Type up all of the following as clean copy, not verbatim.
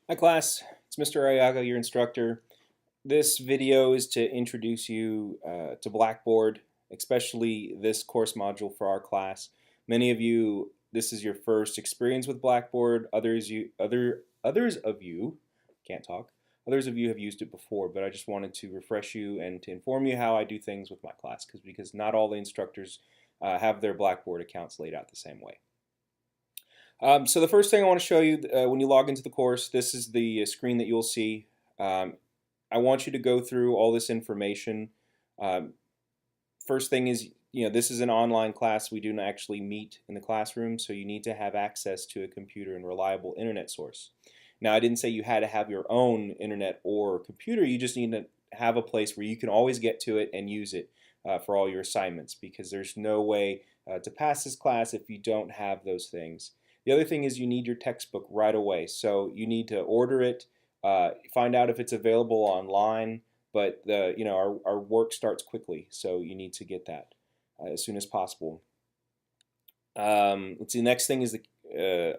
Hi class, it's Mr. Ayaga, your instructor. This video is to introduce you to Blackboard, especially this course module for our class. Many of you, this is your first experience with Blackboard. Others of you, can't talk. Others of you have used it before, but I just wanted to refresh you and to inform you how I do things with my class, because not all the instructors have their Blackboard accounts laid out the same way. So the first thing I want to show you when you log into the course, this is the screen that you'll see. Um, I want you to go through all this information. Um, First thing is, this is an online class. We do not actually meet in the classroom, so you need to have access to a computer and reliable internet source. Now, I didn't say you had to have your own internet or computer. You just need to have a place where you can always get to it and use it for all your assignments, because there's no way to pass this class if you don't have those things. The other thing is you need your textbook right away. So you need to order it, find out if it's available online, but our work starts quickly, so you need to get that as soon as possible. Let's see, the next thing is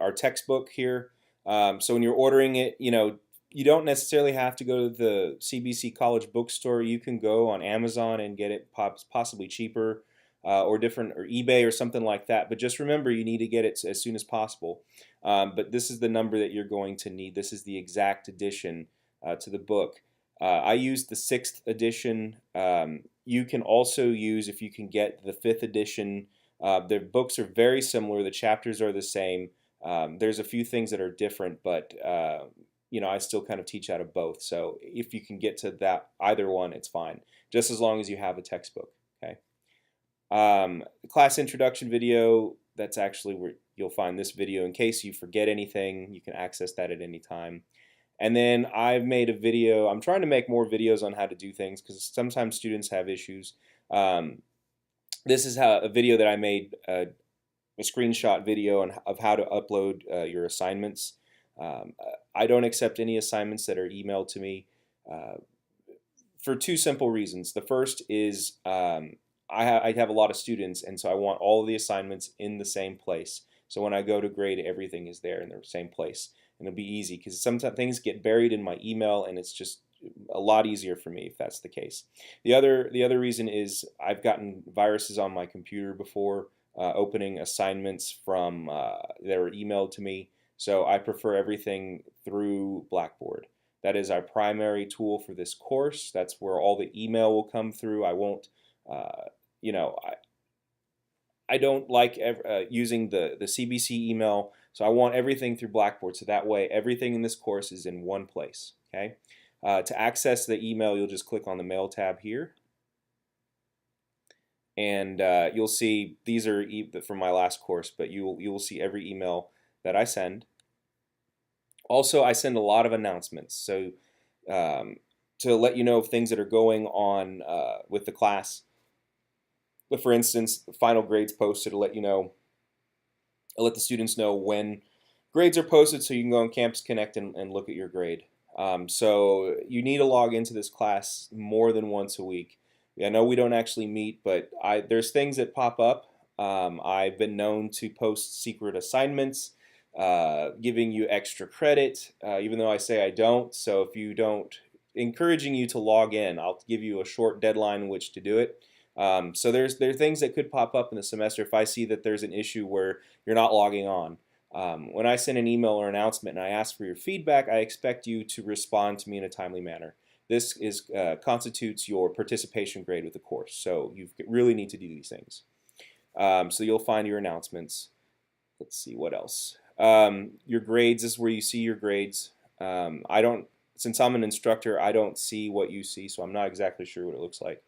our textbook here. So when you're ordering it, you don't necessarily have to go to the CBC College bookstore. You can go on Amazon and get it possibly cheaper, or eBay or something like that. But just remember, you need to get it as soon as possible. But this is the number that you're going to need. This is the exact edition to the book. I used the 6th edition. You can also use, if you can get the 5th edition. The books are very similar. The chapters are the same. There's a few things that are different, but I still kind of teach out of both. So if you can get to either one, it's fine, just as long as you have a textbook. Okay. The class introduction video, that's actually where you'll find this video. In case you forget anything, you can access that at any time. And then I've made a video. I'm trying to make more videos on how to do things, because sometimes students have issues. This is a video that I made, a screenshot video of how to upload your assignments. I don't accept any assignments that are emailed to me for two simple reasons. The first is I have a lot of students, and so I want all of the assignments in the same place. So when I go to grade, everything is there in the same place. And it'll be easy, because sometimes things get buried in my email, and it's just a lot easier for me if that's the case. The other reason is I've gotten viruses on my computer before, opening assignments from that were emailed to me. So I prefer everything through Blackboard. That is our primary tool for this course. That's where all the email will come through. I won't, I don't like using the CBC email, so I want everything through Blackboard, so that way everything in this course is in one place. Okay. To access the email, you'll just click on the Mail tab here, and you'll see these are from my last course, but you will see every email that I send. Also, I send a lot of announcements, so to let you know of things that are going on with the class. But for instance, the final grades posted to let you know, let the students know when grades are posted, so you can go on Campus Connect and look at your grade. So you need to log into this class more than once a week. I know we don't actually meet, but there's things that pop up. I've been known to post secret assignments, giving you extra credit, even though I say I don't. So if you don't, encouraging you to log in. I'll give you a short deadline in which to do it. So there are things that could pop up in the semester if I see that there's an issue where you're not logging on. When I send an email or announcement and I ask for your feedback, I expect you to respond to me in a timely manner. This constitutes your participation grade with the course, so you really need to do these things. So you'll find your announcements. Let's see what else. Your grades, this is where you see your grades. Since I'm an instructor, I don't see what you see, so I'm not exactly sure what it looks like.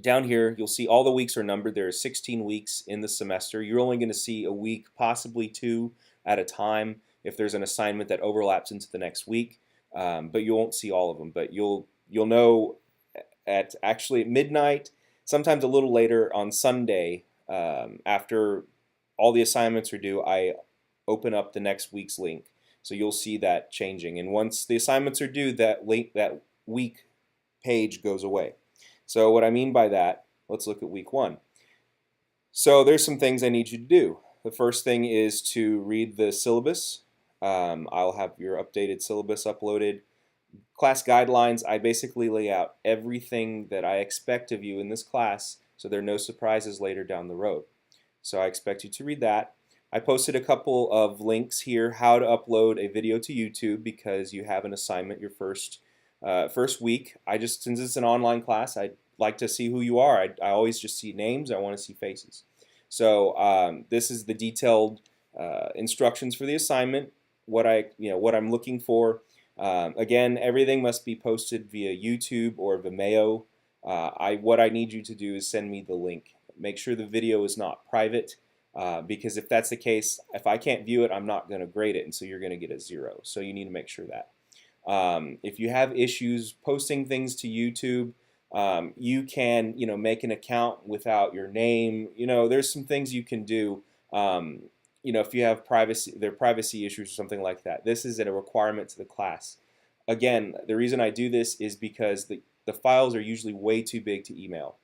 Down here, you'll see all the weeks are numbered. There are 16 weeks in the semester. You're only going to see a week, possibly two at a time, if there's an assignment that overlaps into the next week. But you won't see all of them. But you'll know at midnight, sometimes a little later on Sunday, after all the assignments are due, I open up the next week's link. So you'll see that changing. And once the assignments are due, that week page goes away. So what I mean by that, let's look at week 1. So there's some things I need you to do. The first thing is to read the syllabus. I'll have your updated syllabus uploaded. Class guidelines, I basically lay out everything that I expect of you in this class so there are no surprises later down the road. So I expect you to read that. I posted a couple of links here how to upload a video to YouTube because you have an assignment your first week. Since it's an online class, I'd like to see who you are. I always just see names. I want to see faces. So this is the detailed instructions for the assignment. What I'm looking for. Again, everything must be posted via YouTube or Vimeo. What I need you to do is send me the link. Make sure the video is not private because if that's the case, if I can't view it, I'm not going to grade it, and so you're going to get a 0. So you need to make sure that. If you have issues posting things to YouTube, you can make an account without your name. There's some things you can do. If you have privacy issues or something like that. This is a requirement to the class. Again, the reason I do this is because the files are usually way too big to email.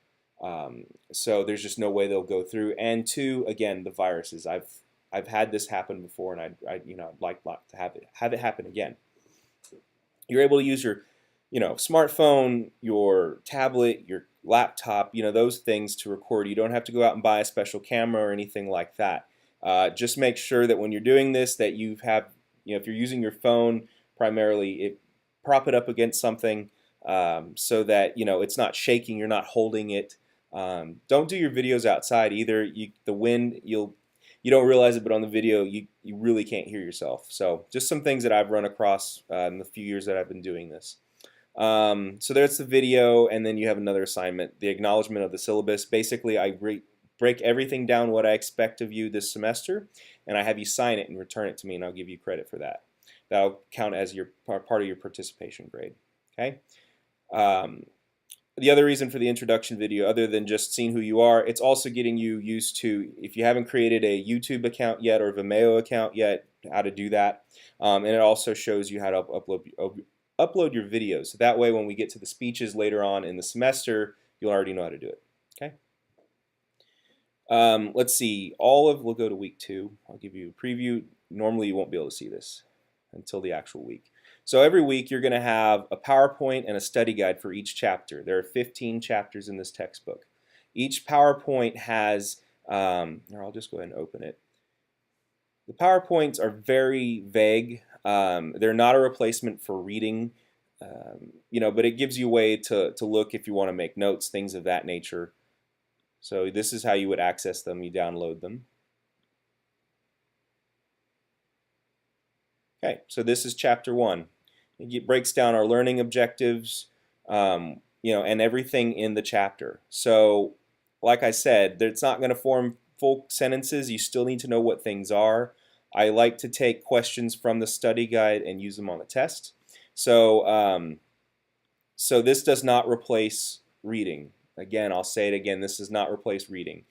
So there's just no way they'll go through. And two, again, the viruses. I've had this happen before, and I'd like to have it happen again. You're able to use your smartphone, your tablet, your laptop, those things to record. You don't have to go out and buy a special camera or anything like that. Just make sure that when you're doing this that you have, if you're using your phone primarily, prop it up against something so that it's not shaking, you're not holding it. Don't do your videos outside either. The wind, you don't realize it, but on the video you really can't hear yourself. So just some things that I've run across in the few years that I've been doing this. So there's the video, and then you have another assignment, the acknowledgement of the syllabus. Basically, I break everything down what I expect of you this semester, and I have you sign it and return it to me, and I'll give you credit for that. That'll count as your part of your participation grade. Okay. The other reason for the introduction video, other than just seeing who you are, it's also getting you used to, if you haven't created a YouTube account yet or a Vimeo account yet, how to do that. And it also shows you how to upload your videos. So that way when we get to the speeches later on in the semester, you'll already know how to do it. Okay. Let's see. We'll go to week 2. I'll give you a preview. Normally you won't be able to see this until the actual week. So every week you're going to have a PowerPoint and a study guide for each chapter. There are 15 chapters in this textbook. Each PowerPoint has, I'll just go ahead and open it. The PowerPoints are very vague. They're not a replacement for reading, but it gives you a way to look if you want to make notes, things of that nature. So this is how you would access them. You download them. Okay, so this is chapter 1. It breaks down our learning objectives, and everything in the chapter. So, like I said, it's not going to form full sentences. You still need to know what things are. I like to take questions from the study guide and use them on the test. So, so this does not replace reading. Again, I'll say it again. This does not replace reading.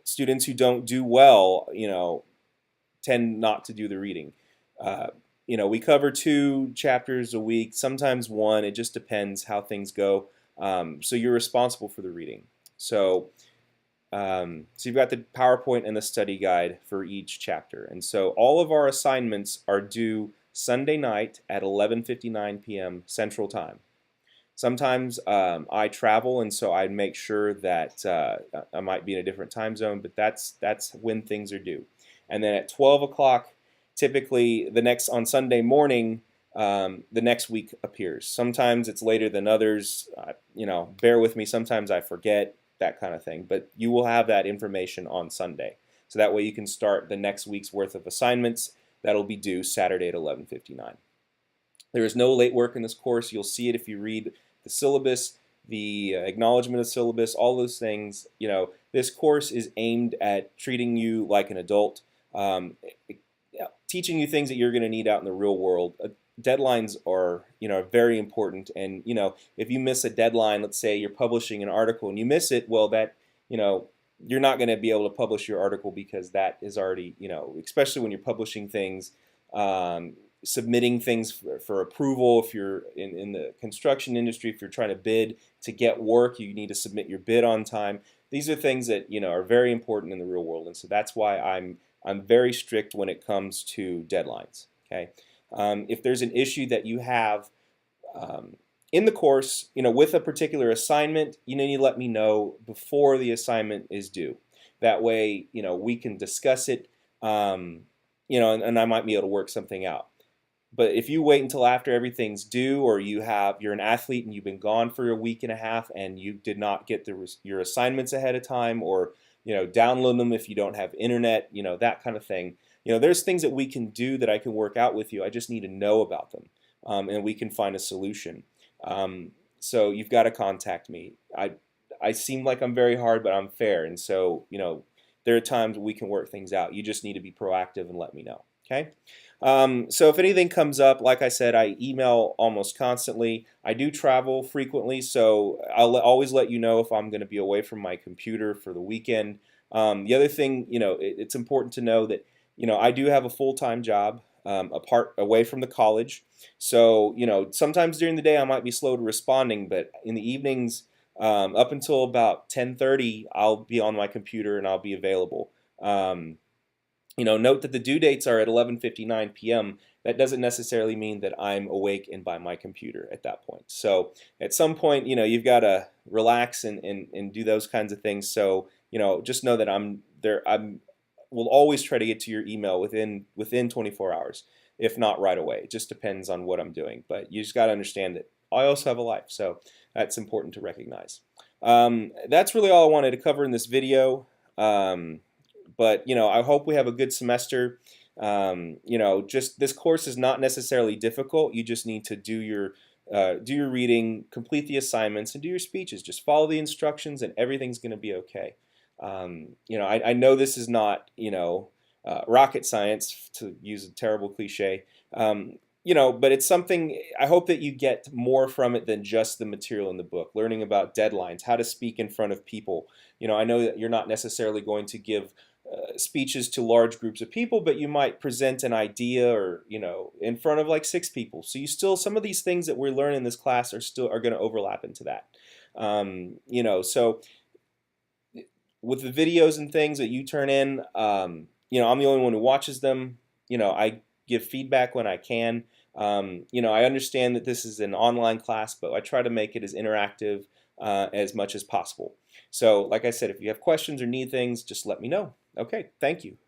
Students who don't do well, tend not to do the reading. We cover 2 chapters a week, sometimes 1. It just depends how things go. So you're responsible for the reading. So you've got the PowerPoint and the study guide for each chapter. And so all of our assignments are due Sunday night at 11:59 p.m. Central Time. Sometimes I travel, and so I make sure that I might be in a different time zone, but that's when things are due. And then at 12 o'clock, typically on Sunday morning, the next week appears. Sometimes it's later than others. Bear with me. Sometimes I forget, that kind of thing. But you will have that information on Sunday. So that way you can start the next week's worth of assignments. That'll be due Saturday at 11:59. There is no late work in this course. You'll see it if you read the syllabus, the acknowledgement of syllabus, all those things. This course is aimed at treating you like an adult. Teaching you things that you're going to need out in the real world. Deadlines are, very important. And, if you miss a deadline, let's say you're publishing an article and you miss it, well, that, you're not going to be able to publish your article because that is already, especially when you're publishing things, submitting things for approval. If you're in the construction industry, if you're trying to bid to get work, you need to submit your bid on time. These are things that, are very important in the real world. And so that's why I'm I'm very strict when it comes to deadlines. Okay, if there's an issue that you have um, in the course, with a particular assignment, you need to let me know before the assignment is due. That way, we can discuss it, and I might be able to work something out. But if you wait until after everything's due, or you're an athlete and you've been gone for a week and a half and you did not get your assignments ahead of time, or download them if you don't have internet, that kind of thing. There's things that we can do that I can work out with you. I just need to know about them, and we can find a solution. So you've got to contact me. I seem like I'm very hard, but I'm fair, and so there are times we can work things out. You just need to be proactive and let me know. Okay. So if anything comes up, like I said, I email almost constantly. I do travel frequently, so I'll always let you know if I'm going to be away from my computer for the weekend. The other thing, it's important to know that, I do have a full-time job apart away from the college. So, sometimes during the day I might be slow to responding, but in the evenings, up until about 10:30, I'll be on my computer and I'll be available. Note that the due dates are at 11:59 p.m. That doesn't necessarily mean that I'm awake and by my computer at that point. So at some point, you've got to relax and do those kinds of things. So, just know that I'm there. Will always try to get to your email within 24 hours, if not right away. It just depends on what I'm doing. But you just got to understand that I also have a life. So that's important to recognize. That's really all I wanted to cover in this video. But I hope we have a good semester. Just this course is not necessarily difficult. You just need to do your reading, complete the assignments, and do your speeches. Just follow the instructions, and everything's going to be okay. I know this is not rocket science, to use a terrible cliche. But it's something. I hope that you get more from it than just the material in the book. Learning about deadlines, how to speak in front of people. I know that you're not necessarily going to give speeches to large groups of people, but you might present an idea, or in front of like 6 people. So some of these things that we're learning in this class are going to overlap into that. So with the videos and things that you turn in, I'm the only one who watches them. I give feedback when I can. I understand that this is an online class, but I try to make it as interactive as much as possible. So like I said, if you have questions or need things, just let me know. Okay, thank you.